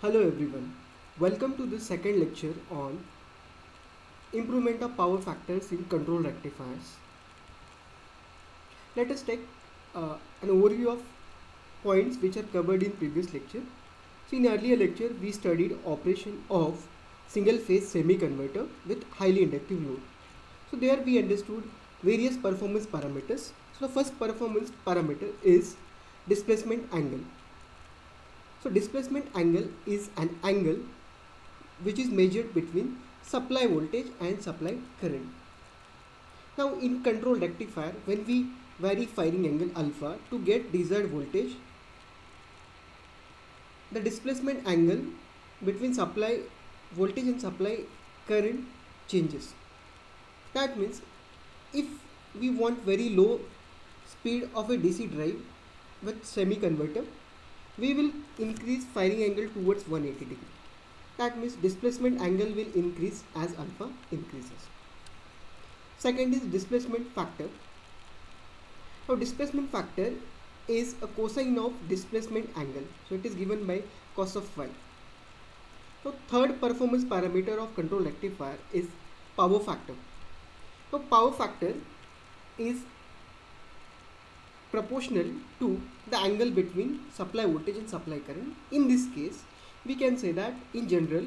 Hello everyone, welcome to the second lecture on improvement of power factors in control rectifiers. Let us take an overview of points which are covered in previous lecture. So in earlier lecture we studied operation of single phase semi converter with highly inductive load. So there we understood various performance parameters. So the first performance parameter is displacement angle. So displacement angle is an angle which is measured between supply voltage and supply current. Now in control rectifier, when we vary firing angle alpha to get desired voltage, the displacement angle between supply voltage and supply current changes. That means if we want very low speed of a DC drive with semi converter, we will increase firing angle towards 180 degree. That means displacement angle will increase as alpha increases. Second is displacement factor. Now displacement factor is a cosine of displacement angle. So it is given by cos of phi. So third performance parameter of control rectifier is power factor. So power factor is proportional to the angle between supply voltage and supply current. In this case, we can say that in general,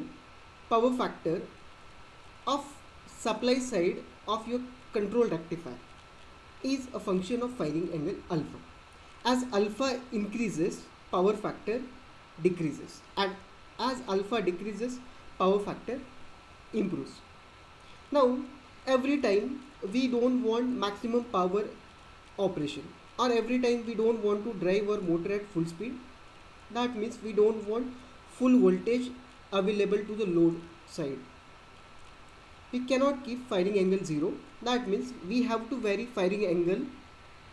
power factor of supply side of your control rectifier is a function of firing angle alpha. As alpha increases, power factor decreases, and as alpha decreases, power factor improves. Now, every time we don't want maximum power operation, or every time we don't want to drive our motor at full speed, that means we don't want full voltage available to the load side. We cannot keep firing angle 0. That means we have to vary firing angle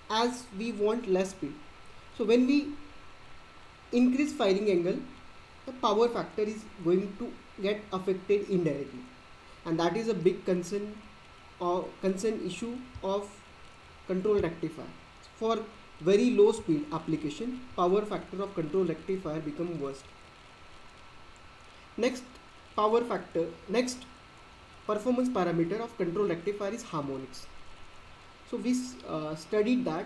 as we want less speed. So when we increase firing angle, the power factor is going to get affected indirectly, and that is a big concern or concern issue of control rectifier. For very low speed application, power factor of control rectifier become worst. Next performance parameter of control rectifier is harmonics. So we studied that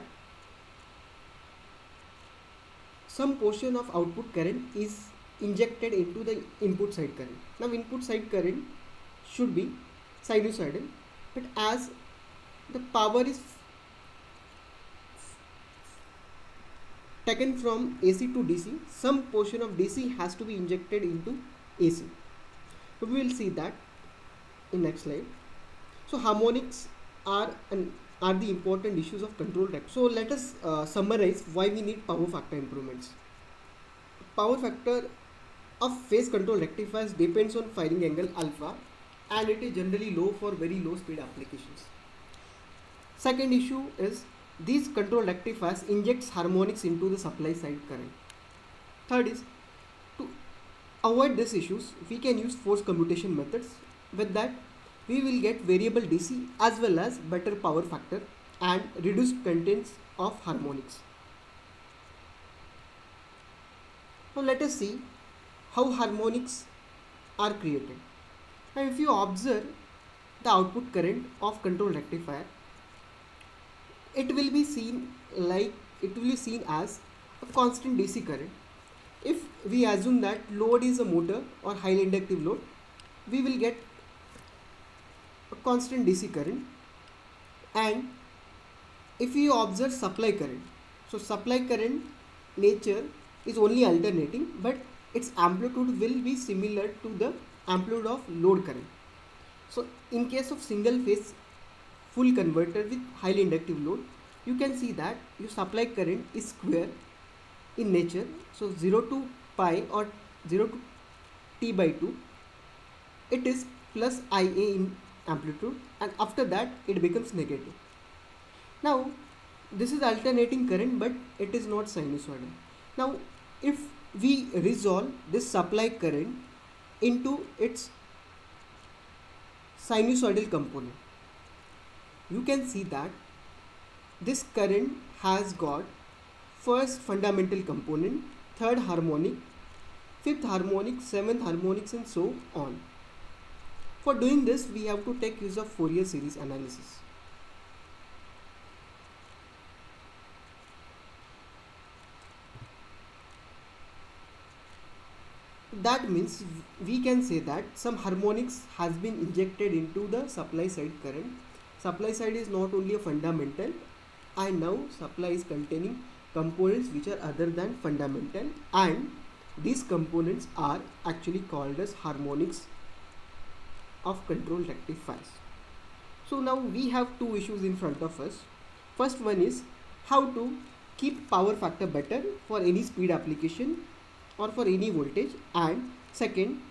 some portion of output current is injected into the input side current. Now input side current should be sinusoidal, but as the power is taken from AC to DC, some portion of DC has to be injected into AC. So we will see that in next slide. So harmonics are the important issues of control rectifier. So let us summarize why we need power factor improvements. Power factor of phase control rectifiers depends on firing angle alpha, and it is generally low for very low speed applications. Second issue is these control rectifiers injects harmonics into the supply side current. Third is to avoid these issues, we can use force commutation methods. With that, we will get variable DC as well as better power factor and reduced contents of harmonics. Now let us see how harmonics are created. Now if you observe the output current of control rectifier, it will be seen as a constant DC current. If we assume that load is a motor or highly inductive load, we will get a constant DC current. And if we observe supply current, so supply current nature is only alternating, but its amplitude will be similar to the amplitude of load current. So in case of single phase full converter with highly inductive load, you can see that your supply current is square in nature. So 0 to pi or 0 to t by 2, it is plus IA in amplitude, and after that it becomes negative. Now this is alternating current, but it is not sinusoidal. Now if we resolve this supply current into its sinusoidal component, you can see that this current has got first fundamental component, third harmonic, fifth harmonic, seventh harmonics, and so on. For doing this, we have to take use of Fourier series analysis. That means we can say that some harmonics has been injected into the supply side current. Supply side is not only a fundamental, and now supply is containing components which are other than fundamental, and these components are actually called as harmonics of control rectifiers. So now we have two issues in front of us. First one is how to keep power factor better for any speed application or for any voltage, and second,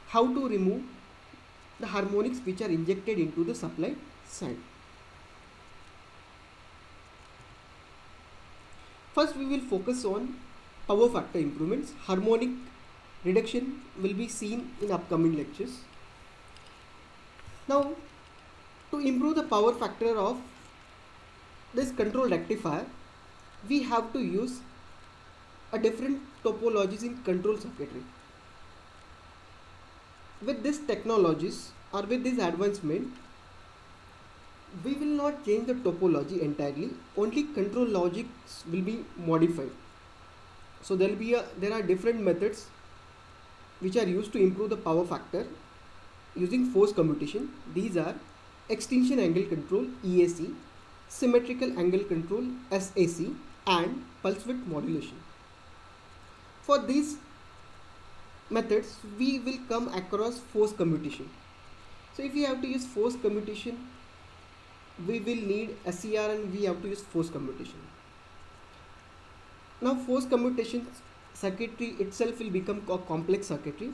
how to remove the harmonics which are injected into the supply side. First, we will focus on power factor improvements. Harmonic reduction will be seen in upcoming lectures. Now, to improve the power factor of this control rectifier, we have to use a different topologies in control circuitry. With these technologies or with this advancement, we will not change the topology entirely, only control logics will be modified. So there are different methods which are used to improve the power factor using force commutation. These are extinction angle control EAC, symmetrical angle control SAC, and pulse width modulation. For these methods, we will come across force commutation. So if we have to use force commutation, we will need SCR and we have to use force commutation. Now force commutation circuitry itself will become a complex circuitry.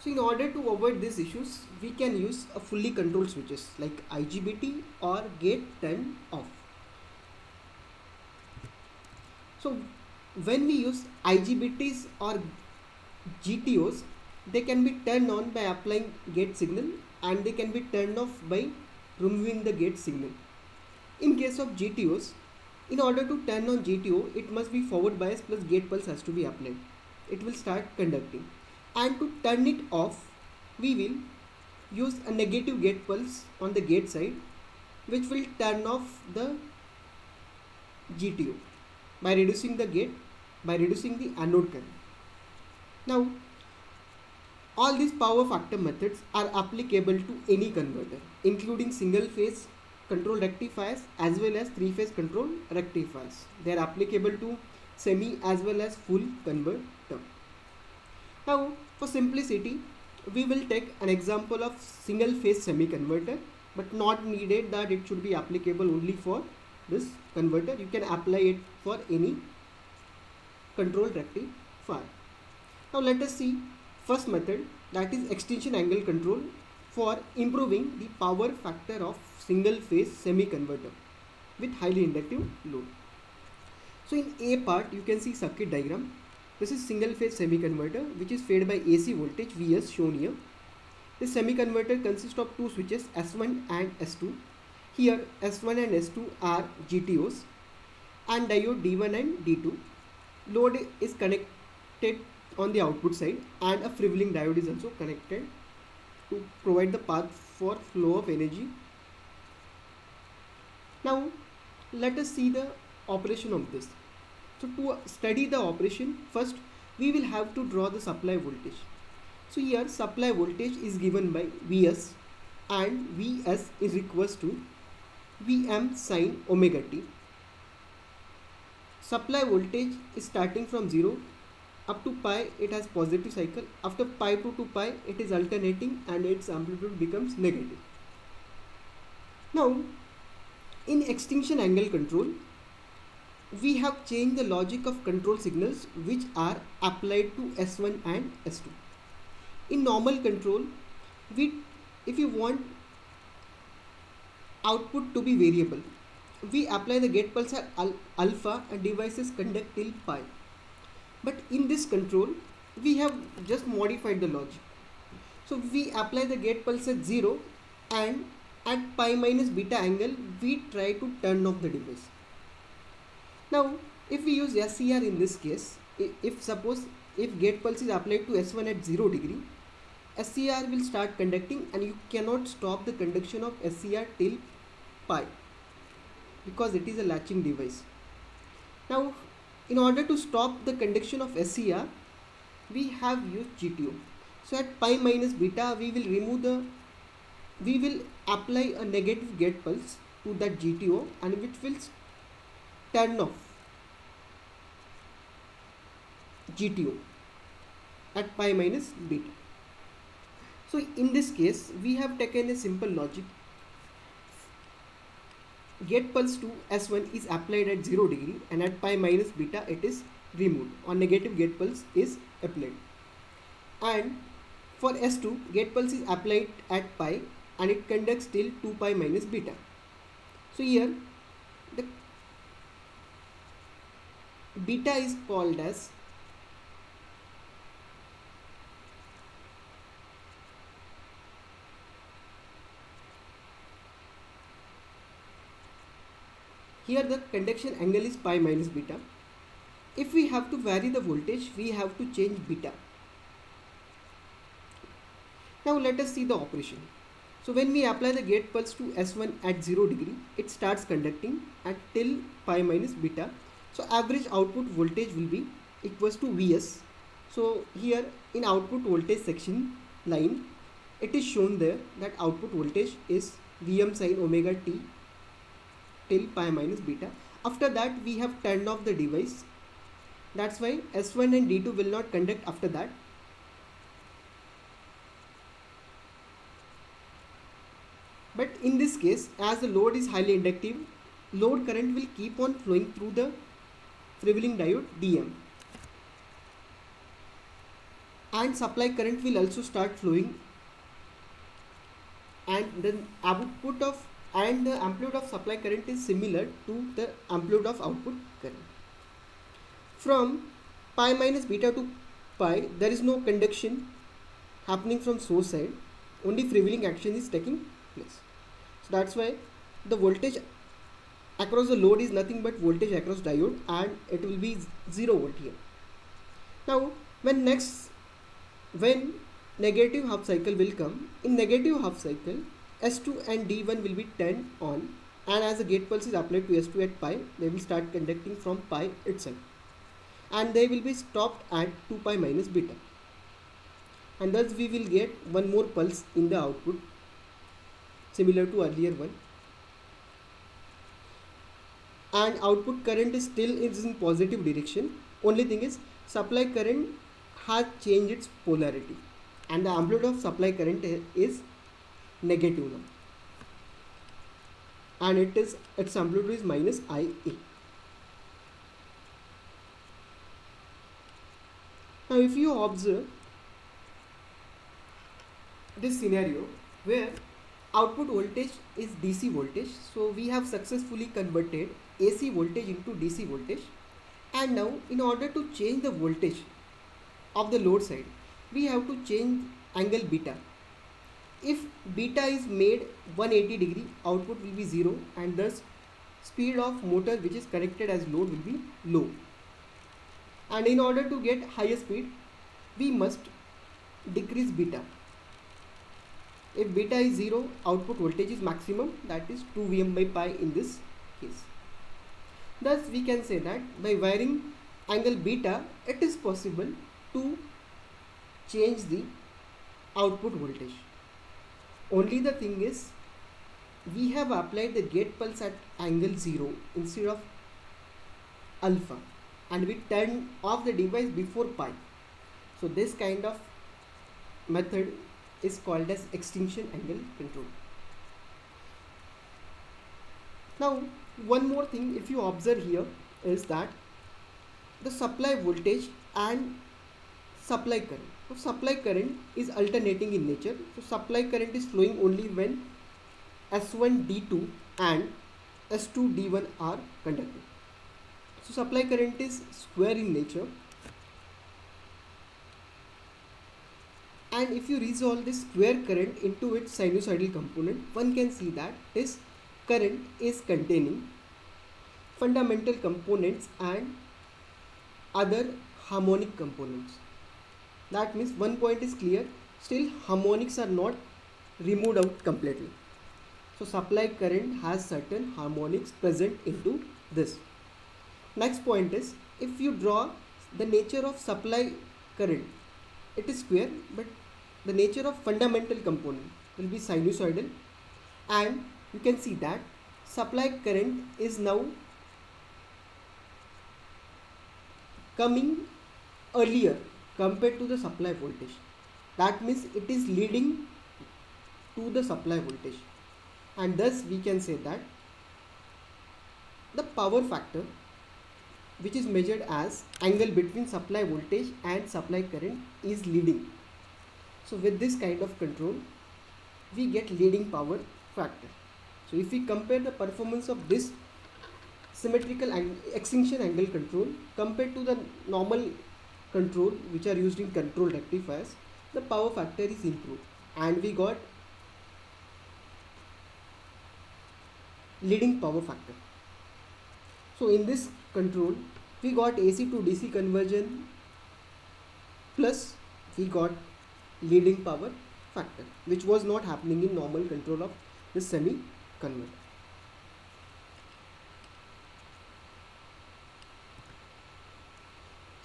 So in order to avoid these issues, we can use a fully controlled switches like IGBT or gate turn off. So when we use IGBTs or GTOs, they can be turned on by applying gate signal, and they can be turned off by removing the gate signal. In case of GTOs, in order to turn on GTO, it must be forward bias plus gate pulse has to be applied. It will start conducting. And to turn it off, we will use a negative gate pulse on the gate side, which will turn off the GTO by reducing the anode current. Now, all these power factor methods are applicable to any converter, including single phase control rectifiers as well as three phase control rectifiers. They are applicable to semi as well as full converter. Now, for simplicity, we will take an example of single phase semi converter, but not needed that it should be applicable only for this converter. You can apply it for any control rectifier. Now let us see first method, that is extinction angle control for improving the power factor of single phase semi converter with highly inductive load. So in A part, you can see circuit diagram. This is single phase semi converter which is fed by AC voltage Vs shown here. This semi converter consists of two switches S1 and S2. Here S1 and S2 are GTOs and diode D1 and D2. Load is connected on the output side, and a freewheeling diode is also connected to provide the path for flow of energy. Now let us see the operation of this. So to study the operation, first we will have to draw the supply voltage. So here supply voltage is given by Vs, and Vs is equals to Vm sin omega t. Supply voltage is starting from 0 up to pi, it has positive cycle. After pi to pi, it is alternating and its amplitude becomes negative. Now in extinction angle control, we have changed the logic of control signals which are applied to S1 and S2. In normal control, if you want output to be variable, we apply the gate pulse at alpha and devices conduct till pi. But in this control, we have just modified the logic. So we apply the gate pulse at 0, and at pi minus beta angle, we try to turn off the device. Now, if we use SCR in this case, if suppose if gate pulse is applied to S1 at 0 degree, SCR will start conducting and you cannot stop the conduction of SCR till pi because it is a latching device. Now, in order to stop the conduction of SCR, we have used GTO. So at pi minus beta, we will apply a negative gate pulse to that GTO and which will turn off GTO at pi minus beta. So in this case, we have taken a simple logic. Gate pulse to S1 is applied at 0 degree and at pi minus beta it is removed or negative gate pulse is applied. And for S2, gate pulse is applied at pi and it conducts till 2 pi minus beta. So here the beta is called as here the conduction angle is pi minus beta. If we have to vary the voltage, we have to change beta. Now let us see the operation. So when we apply the gate pulse to S1 at 0 degree, it starts conducting at till pi minus beta. So average output voltage will be equals to Vs. So here in output voltage section line, it is shown there that output voltage is Vm sin omega t till pi minus beta. After that we have turned off the device. That's why S1 and D2 will not conduct after that. But in this case, as the load is highly inductive, load current will keep on flowing through the freewheeling diode DM. And supply current will also start flowing. And the output of and the amplitude of supply current is similar to the amplitude of output current. From pi minus beta to pi, there is no conduction happening from source side, only freewheeling action is taking place. So that's why the voltage across the load is nothing but voltage across diode and it will be 0 volt here. Now when negative half cycle will come, in negative half cycle S2 and D1 will be turned on and as the gate pulse is applied to S2 at pi, they will start conducting from pi itself and they will be stopped at 2 pi minus beta, and thus we will get one more pulse in the output similar to earlier one, and output current is still in positive direction. Only thing is supply current has changed its polarity and the amplitude of supply current is negative now and its amplitude is minus IA. Now if you observe this scenario where output voltage is DC voltage, so we have successfully converted AC voltage into DC voltage, and now in order to change the voltage of the load side, we have to change angle beta. If beta is made 180 degree, output will be 0 and thus speed of motor which is connected as load will be low. And in order to get higher speed, we must decrease beta. If beta is 0, output voltage is maximum, that is 2 Vm by pi in this case. Thus we can say that by varying angle beta, it is possible to change the output voltage. Only the thing is, we have applied the gate pulse at angle 0 instead of alpha and we turned off the device before pi. So this kind of method is called as extinction angle control. Now one more thing, if you observe here, is that the supply voltage and supply current. So supply current is alternating in nature. So supply current is flowing only when S1 D2 and S2 D1 are conducting. So supply current is square in nature, and if you resolve this square current into its sinusoidal component, one can see that this current is containing fundamental components and other harmonic components. That means one point is clear, still harmonics are not removed out completely. So supply current has certain harmonics present into this. Next point is, if you draw the nature of supply current, it is square, but the nature of fundamental component will be sinusoidal, and you can see that supply current is now coming earlier compared to the supply voltage. That means it is leading to the supply voltage, and thus we can say that the power factor, which is measured as angle between supply voltage and supply current, is leading. So with this kind of control we get leading power factor. So if we compare the performance of this symmetrical extinction angle control compared to the normal control which are used in control rectifiers, the power factor is improved and we got leading power factor. So in this control we got AC to DC conversion plus we got leading power factor, which was not happening in normal control of this semi converter.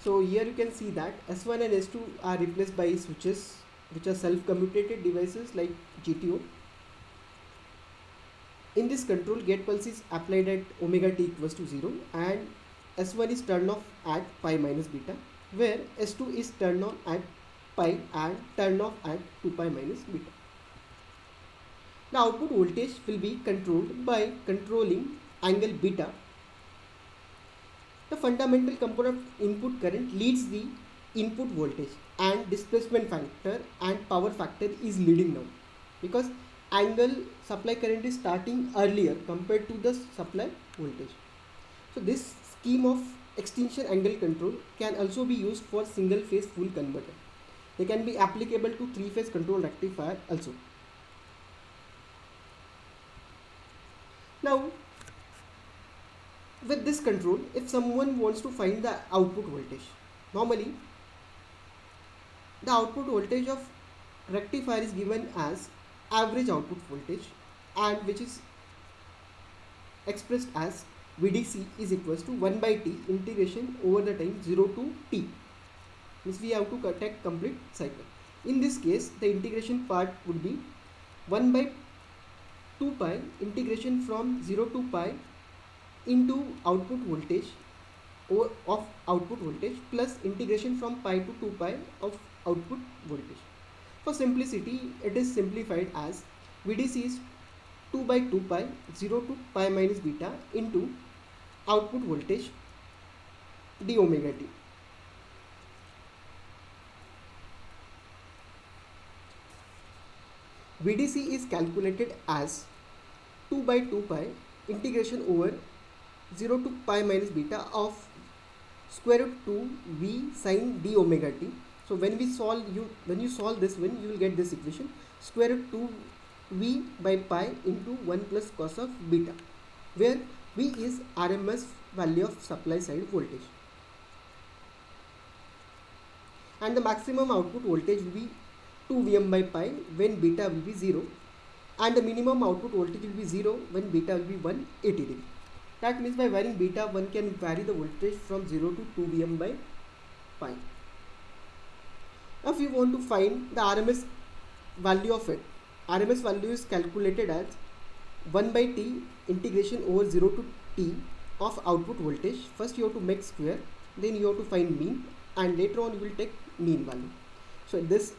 So here you can see that S1 and S2 are replaced by switches which are self-commutated devices like GTO. In this control, gate pulse is applied at omega t equals to 0 and S1 is turned off at pi minus beta, where S2 is turned on at pi and turned off at 2 pi minus beta. The output voltage will be controlled by controlling angle beta. The fundamental component of input current leads the input voltage and displacement factor and power factor is leading now, because angle supply current is starting earlier compared to the supply voltage. So this scheme of extinction angle control can also be used for single phase full converter. They can be applicable to 3-phase control rectifier also. Now with this control, if someone wants to find the output voltage, normally the output voltage of rectifier is given as average output voltage, and which is expressed as VDC is equals to 1 by T integration over the time 0 to T. Means we have to take complete cycle. In this case, the integration part would be 1 by 2 pi integration from 0 to pi into output voltage of output voltage plus integration from pi to 2 pi of output voltage. For simplicity, it is simplified as VDC is 2 by 2 pi 0 to pi minus beta into output voltage d omega t. VDC is calculated as 2 by 2 pi integration over 0 to pi minus beta of square root 2 v sin d omega t. So when you solve this one, you will get this equation, square root 2 v by pi into 1 plus cos of beta, where v is RMS value of supply side voltage and the maximum output voltage will be 2 Vm by pi when beta will be 0, and the minimum output voltage will be 0 when beta will be 180 degree. That means by varying beta, one can vary the voltage from 0 to 2 Vm by pi. Now if you want to find the RMS value of it, RMS value is calculated as 1 by T integration over 0 to T of output voltage. First you have to make square, then you have to find mean, and later on you will take mean value. So this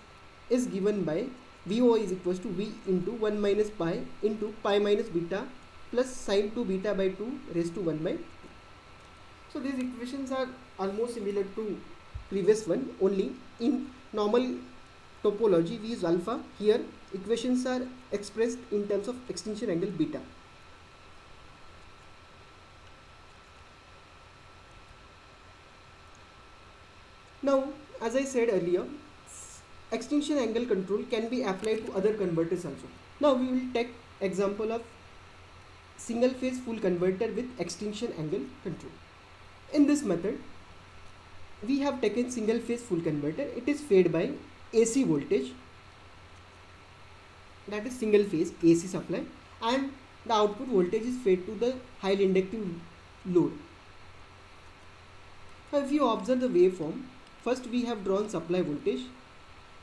is given by VO is equals to V into 1 minus pi into pi minus beta plus sine 2 beta by 2 raised to 1 by 2. So these equations are almost similar to previous one, only in normal topology we use alpha. Here equations are expressed in terms of extinction angle beta. Now as I said earlier, extinction angle control can be applied to other converters also. Now we will take example of single phase full converter with extinction angle control. In this method, we have taken single phase full converter. It is fed by AC voltage, that is single phase AC supply, and the output voltage is fed to the highly inductive load. Now if you observe the waveform, first we have drawn supply voltage,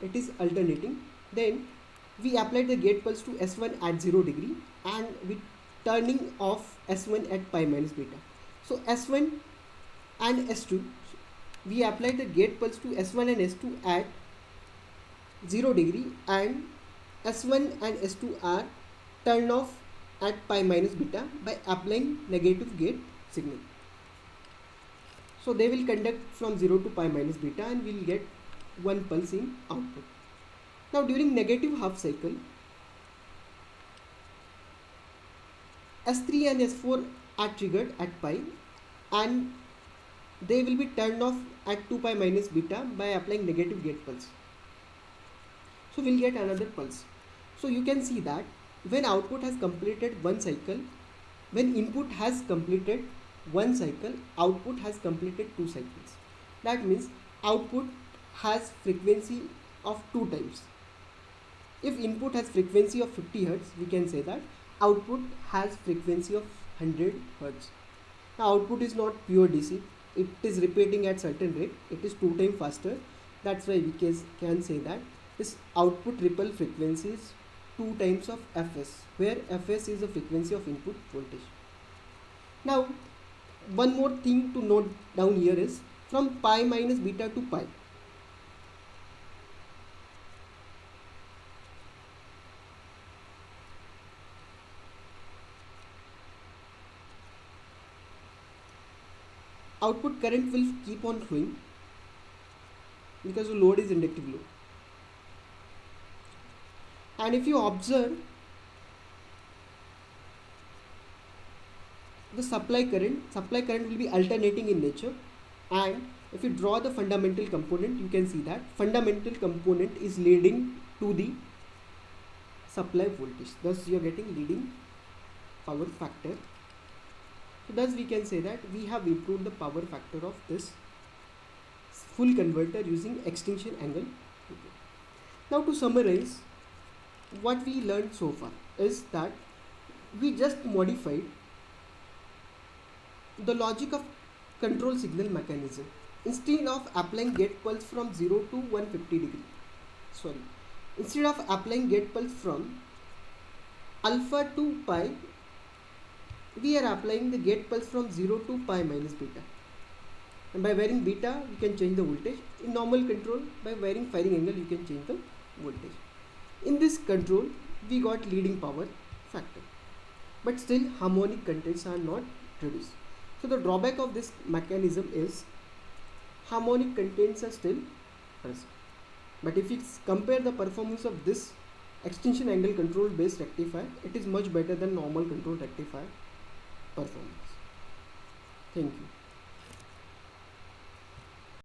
it is alternating, then we applied the gate pulse to S1 at 0 degree and we turning off S1 at pi minus beta. So S1 and S2, we applied the gate pulse to S1 and S2 at 0 degree, and S1 and S2 are turned off at pi minus beta by applying negative gate signal. So they will conduct from 0 to pi minus beta and we will get one pulse in output. Now during negative half cycle, S3 and S4 are triggered at pi and they will be turned off at 2 pi minus beta by applying negative gate pulse. So we'll get another pulse. So you can see that when output has completed one cycle, when input has completed one cycle, output has completed two cycles. That means output has frequency of 2 times. If input has frequency of 50 Hz, we can say that output has frequency of 100 Hz. Now output is not pure DC, it is repeating at certain rate, it is 2 times faster. That's why we can say that this output ripple frequency is 2 times of Fs, where Fs is the frequency of input voltage. Now one more thing to note down here is from pi minus beta to pi. Output current will keep on flowing because the load is inductive load. And if you observe the supply current will be alternating in nature, and if you draw the fundamental component, you can see that fundamental component is leading to the supply voltage, thus you are getting leading power factor. So thus we can say that we have improved the power factor of this full converter using extinction angle. Now to summarize, what we learned so far is that we just modified the logic of control signal mechanism. Instead of applying gate pulse from 0 to 150 degree, instead of applying gate pulse from alpha to pi, we are applying the gate pulse from 0 to pi minus beta, and by varying beta we can change the voltage. In normal control, by varying firing angle you can change the voltage. In this control we got leading power factor, but still harmonic contents are not reduced. So the drawback of this mechanism is harmonic contents are still present. But if you compare the performance of this extinction angle control based rectifier, it is much better than normal control rectifier performance. Thank you.